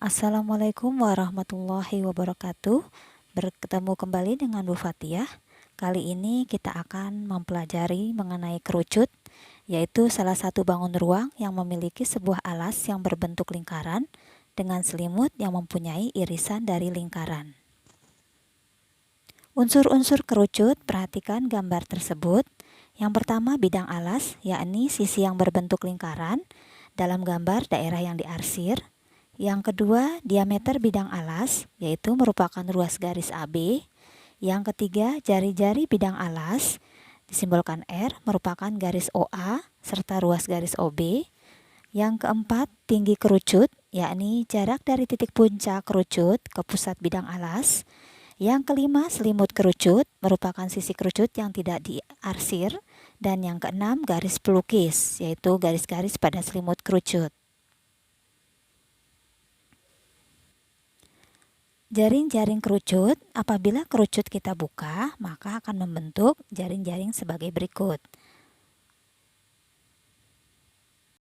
Assalamualaikum warahmatullahi wabarakatuh. Bertemu kembali dengan Bu Fathiyah. Kali ini kita akan mempelajari mengenai kerucut, yaitu salah satu bangun ruang yang memiliki sebuah alas yang berbentuk lingkaran dengan selimut yang mempunyai irisan dari lingkaran. Unsur-unsur kerucut, perhatikan gambar tersebut. Yang pertama bidang alas, yakni sisi yang berbentuk lingkaran, dalam gambar daerah yang diarsir. Yang kedua, diameter bidang alas, yaitu merupakan ruas garis AB. Yang ketiga, jari-jari bidang alas, disimbolkan R, merupakan garis OA, serta ruas garis OB. Yang keempat, tinggi kerucut, yakni jarak dari titik puncak kerucut ke pusat bidang alas. Yang kelima, selimut kerucut, merupakan sisi kerucut yang tidak diarsir. Dan yang keenam, garis pelukis, yaitu garis-garis pada selimut kerucut. Jaring-jaring kerucut, apabila kerucut kita buka, maka akan membentuk jaring-jaring sebagai berikut.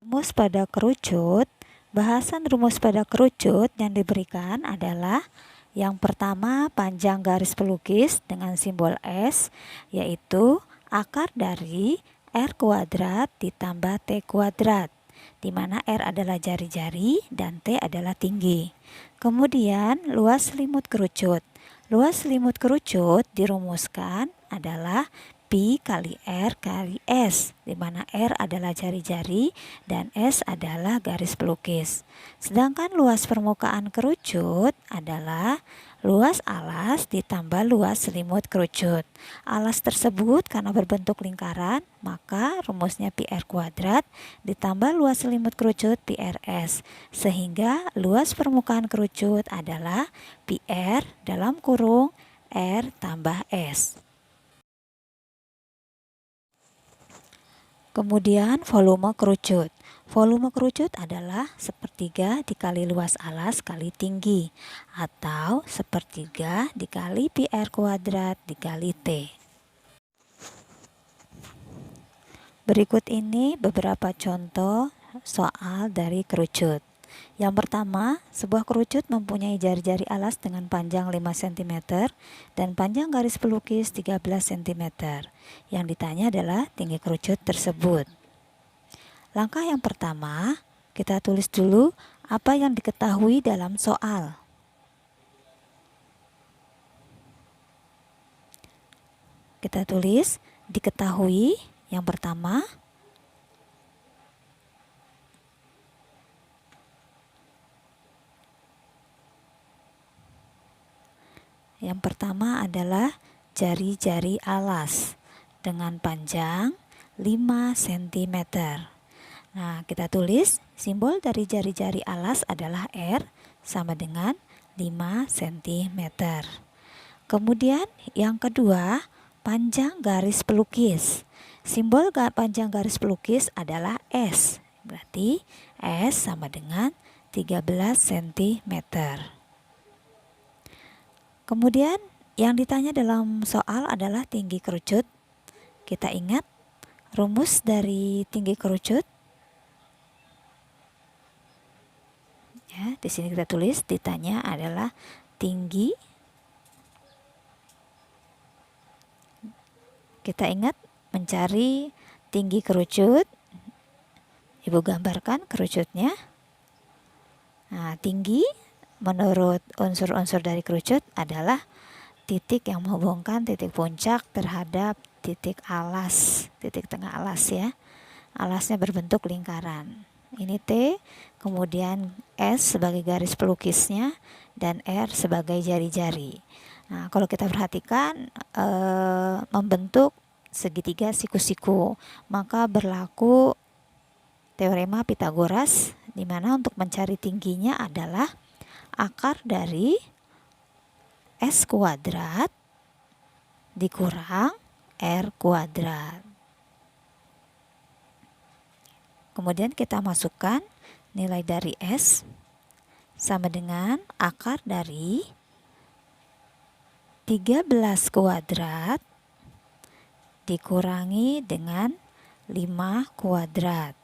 Rumus pada kerucut, bahasan rumus pada kerucut yang diberikan adalah yang pertama panjang garis pelukis dengan simbol S, yaitu akar dari R kuadrat ditambah T kuadrat, di mana R adalah jari-jari dan T adalah tinggi. Kemudian luas selimut kerucut. Luas selimut kerucut dirumuskan adalah Pi kali R kali S, di mana R adalah jari-jari dan S adalah garis pelukis. Sedangkan luas permukaan kerucut adalah luas alas ditambah luas selimut kerucut. Alas tersebut karena berbentuk lingkaran, maka rumusnya Pi R kuadrat ditambah luas selimut kerucut Pi RS. Sehingga luas permukaan kerucut adalah Pi R dalam kurung R tambah S. Kemudian volume kerucut. Volume kerucut adalah sepertiga dikali luas alas kali tinggi, atau sepertiga dikali Pi R kuadrat dikali T. Berikut ini beberapa contoh soal dari kerucut. Yang pertama, sebuah kerucut mempunyai jari-jari alas dengan panjang 5 cm dan panjang garis pelukis 13 cm. Yang ditanya adalah tinggi kerucut tersebut. Langkah yang pertama, kita tulis dulu apa yang diketahui dalam soal. Kita tulis diketahui yang pertama. Yang pertama adalah jari-jari alas dengan panjang 5 cm. Nah, kita tulis simbol dari jari-jari alas adalah R sama dengan 5 cm. Kemudian yang kedua, panjang garis pelukis. Simbol panjang garis pelukis adalah S. Berarti S sama dengan 13 cm. Kemudian yang ditanya dalam soal adalah tinggi kerucut. Kita ingat rumus dari tinggi kerucut. Ya, di sini kita tulis ditanya adalah tinggi. Kita ingat mencari tinggi kerucut. Ibu gambarkan kerucutnya. Nah, tinggi menurut unsur-unsur dari kerucut adalah titik yang menghubungkan titik puncak terhadap titik alas, titik tengah alas ya. Alasnya berbentuk lingkaran. Ini T, kemudian S sebagai garis pelukisnya dan R sebagai jari-jari. Nah, kalau kita perhatikan membentuk segitiga siku-siku, maka berlaku teorema Pitagoras, di mana untuk mencari tingginya adalah akar dari S kuadrat dikurang R kuadrat. Kemudian kita masukkan nilai dari S sama dengan akar dari 13 kuadrat dikurangi dengan 5 kuadrat.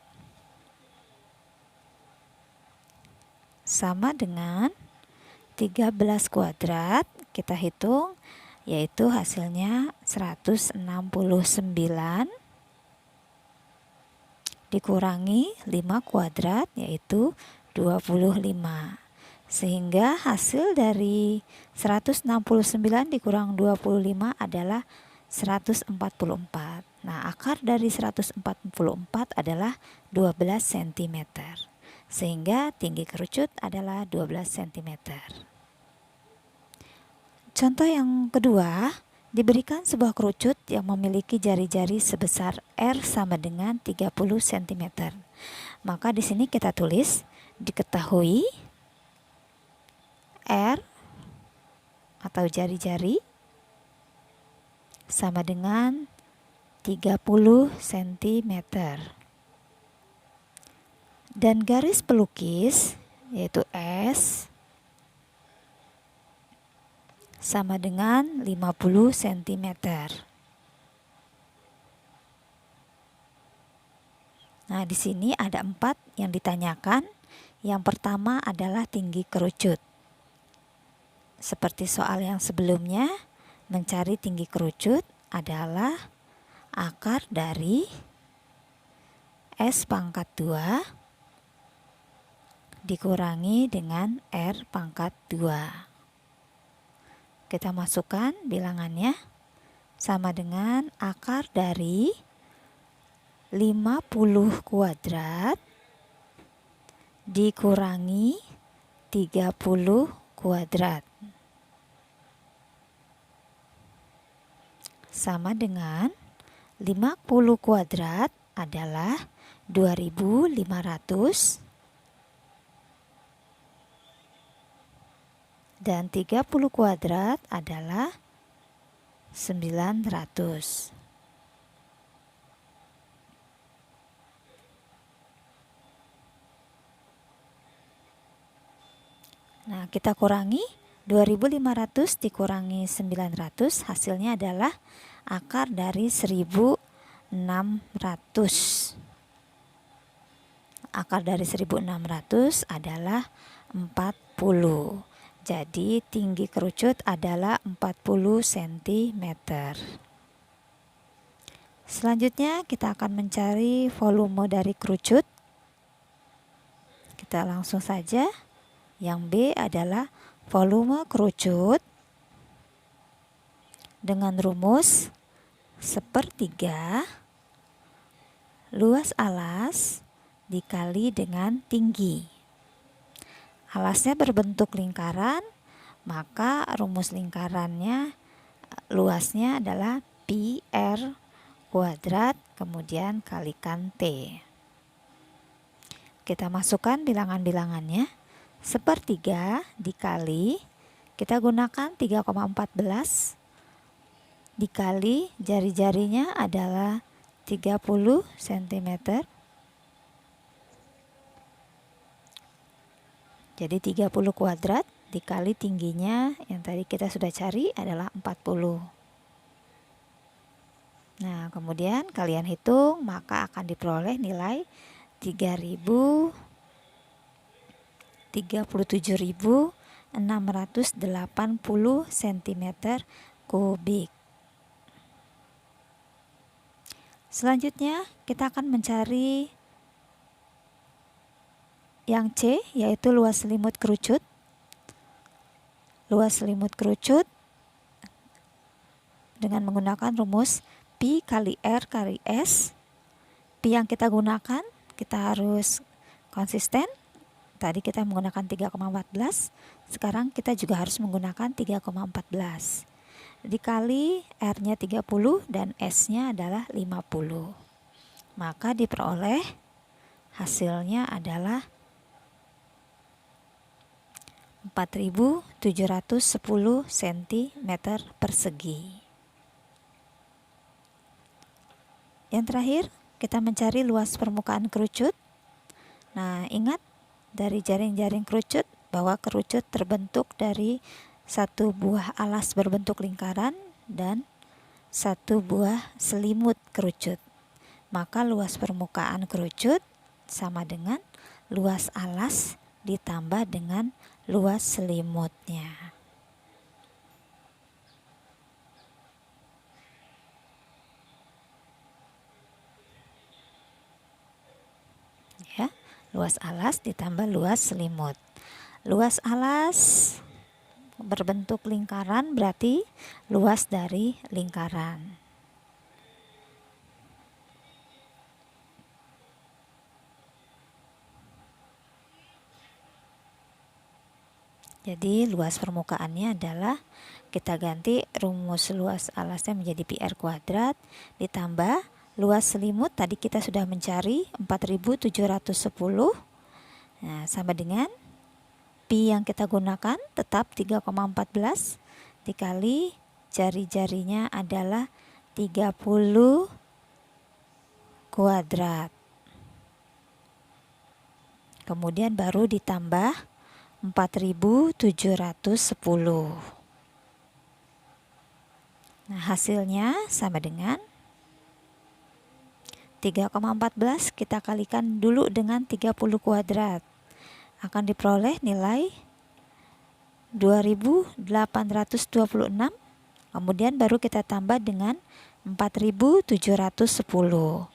sama dengan 13 kuadrat, kita hitung, yaitu hasilnya 169 dikurangi 5 kuadrat, yaitu 25. Sehingga hasil dari 169 dikurang 25 adalah 144. Nah, akar dari 144 adalah 12 cm. Sehingga tinggi kerucut adalah 12 cm. Contoh yang kedua, diberikan sebuah kerucut yang memiliki jari-jari sebesar R sama dengan 30 cm. Maka di sini kita tulis, diketahui R atau jari-jari sama dengan 30 cm. Dan garis pelukis yaitu S sama dengan 50 cm. Nah, di sini ada 4 yang ditanyakan. Yang pertama adalah tinggi kerucut. Seperti soal yang sebelumnya, mencari tinggi kerucut adalah akar dari S pangkat 2 dikurangi dengan R pangkat 2. Kita masukkan bilangannya sama dengan akar dari 50 kuadrat dikurangi 30 kuadrat sama dengan 50 kuadrat adalah 2500 dan 30 kuadrat adalah 900. Nah, kita kurangi 2500 dikurangi 900, hasilnya adalah akar dari 1600. Akar dari 1600 adalah 40. Jadi tinggi kerucut adalah 40 cm. Selanjutnya kita akan mencari volume dari kerucut. Kita langsung saja. Yang B adalah volume kerucut dengan rumus 1/3 luas alas dikali dengan tinggi. Alasnya berbentuk lingkaran, maka rumus lingkarannya luasnya adalah pi R kuadrat kemudian kalikan T. Kita masukkan bilangan-bilangannya. 1/3 dikali, kita gunakan 3,14 dikali jari-jarinya adalah 30 cm. Jadi 30 kuadrat dikali tingginya yang tadi kita sudah cari adalah 40. Nah, kemudian kalian hitung, maka akan diperoleh nilai 37.680 cm kubik. Selanjutnya kita akan mencari yang C, yaitu luas selimut kerucut. Luas selimut kerucut dengan menggunakan rumus pi kali R kali S. Pi yang kita gunakan, kita harus konsisten. Tadi kita menggunakan 3,14, sekarang kita juga harus menggunakan 3,14. Dikali R-nya 30 dan S-nya adalah 50. Maka diperoleh hasilnya adalah 4.710 cm persegi. Yang terakhir, kita mencari luas permukaan kerucut. Nah, ingat dari jaring-jaring kerucut bahwa kerucut terbentuk dari satu buah alas berbentuk lingkaran dan satu buah selimut kerucut. Maka luas permukaan kerucut sama dengan luas alas ditambah dengan luas selimutnya. Ya, luas alas ditambah luas selimut. Luas alas berbentuk lingkaran berarti luas dari lingkaran. Jadi luas permukaannya adalah, kita ganti rumus luas alasnya menjadi pi r kuadrat ditambah luas selimut, tadi kita sudah mencari 4710. Nah, sama dengan pi yang kita gunakan tetap 3,14 dikali jari-jarinya adalah 30 kuadrat. Kemudian baru ditambah 4710. Nah, hasilnya sama dengan 3,14 kita kalikan dulu dengan 30 kuadrat. Akan diperoleh nilai 2826. Kemudian baru kita tambah dengan 4710.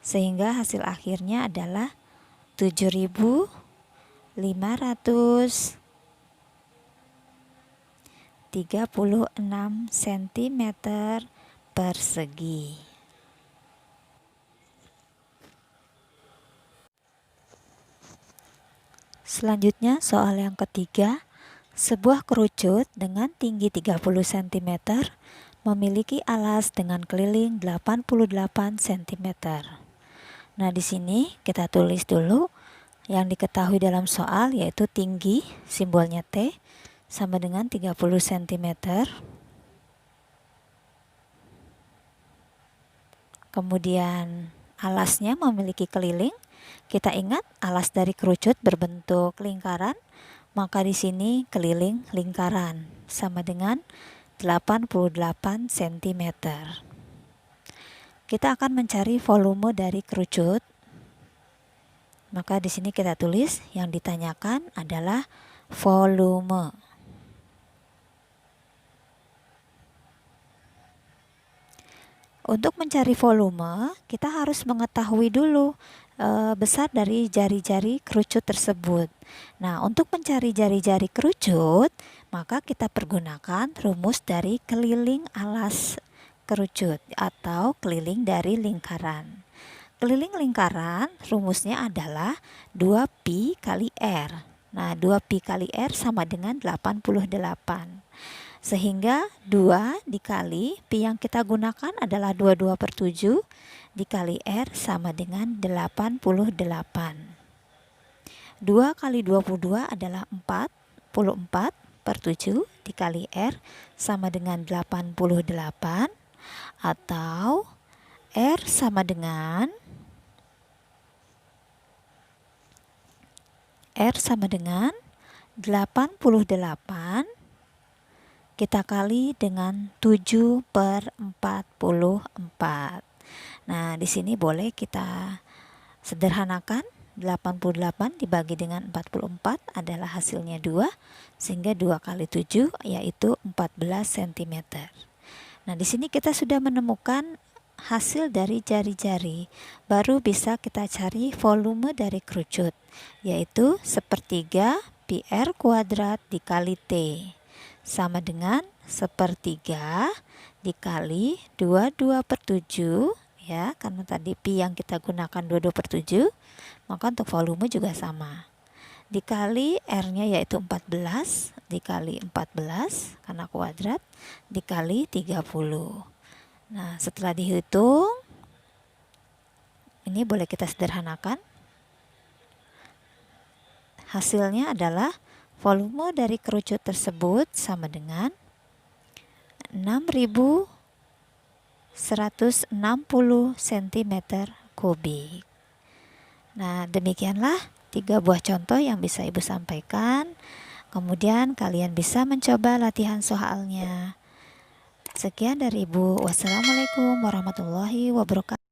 Sehingga hasil akhirnya adalah 7536 cm persegi. Selanjutnya soal yang ketiga, sebuah kerucut dengan tinggi 30 cm memiliki alas dengan keliling 88 cm. Nah, di sini kita tulis dulu yang diketahui dalam soal, yaitu tinggi, simbolnya T, sama dengan 30 cm. Kemudian alasnya memiliki keliling. Kita ingat alas dari kerucut berbentuk lingkaran, maka di sini keliling lingkaran sama dengan 88 cm. Kita akan mencari volume dari kerucut. Maka di sini kita tulis yang ditanyakan adalah volume. Untuk mencari volume, kita harus mengetahui dulu besar dari jari-jari kerucut tersebut. Nah, untuk mencari jari-jari kerucut, maka kita pergunakan rumus dari keliling alas kerucut atau keliling dari lingkaran. Keliling lingkaran rumusnya adalah 2pi kali R. Nah, 2pi kali R sama dengan 88. Sehingga 2 dikali pi yang kita gunakan adalah 22/7 dikali R sama dengan 88. 2 kali 22 adalah 44/7 dikali R sama dengan 88, atau R sama dengan 88 kita kali dengan 7/44. Nah, di sini boleh kita sederhanakan. 88 dibagi dengan 44 adalah hasilnya 2, sehingga 2 kali 7 yaitu 14 cm. Nah, di sini kita sudah menemukan hasil dari jari-jari. Baru bisa kita cari volume dari kerucut, yaitu 1/3 pi r kuadrat dikali T sama dengan 1/3 dikali 22/7, ya, karena tadi pi yang kita gunakan 22/7, maka untuk volume juga sama. Dikali R-nya yaitu 14 dikali 14 karena kuadrat dikali 30. Nah, setelah dihitung, ini boleh kita sederhanakan. Hasilnya adalah volume dari kerucut tersebut sama dengan 6160 cm kubik. Nah, demikianlah 3 buah contoh yang bisa Ibu sampaikan. Kemudian kalian bisa mencoba latihan soalnya. Sekian dari Ibu. Wassalamualaikum warahmatullahi wabarakatuh.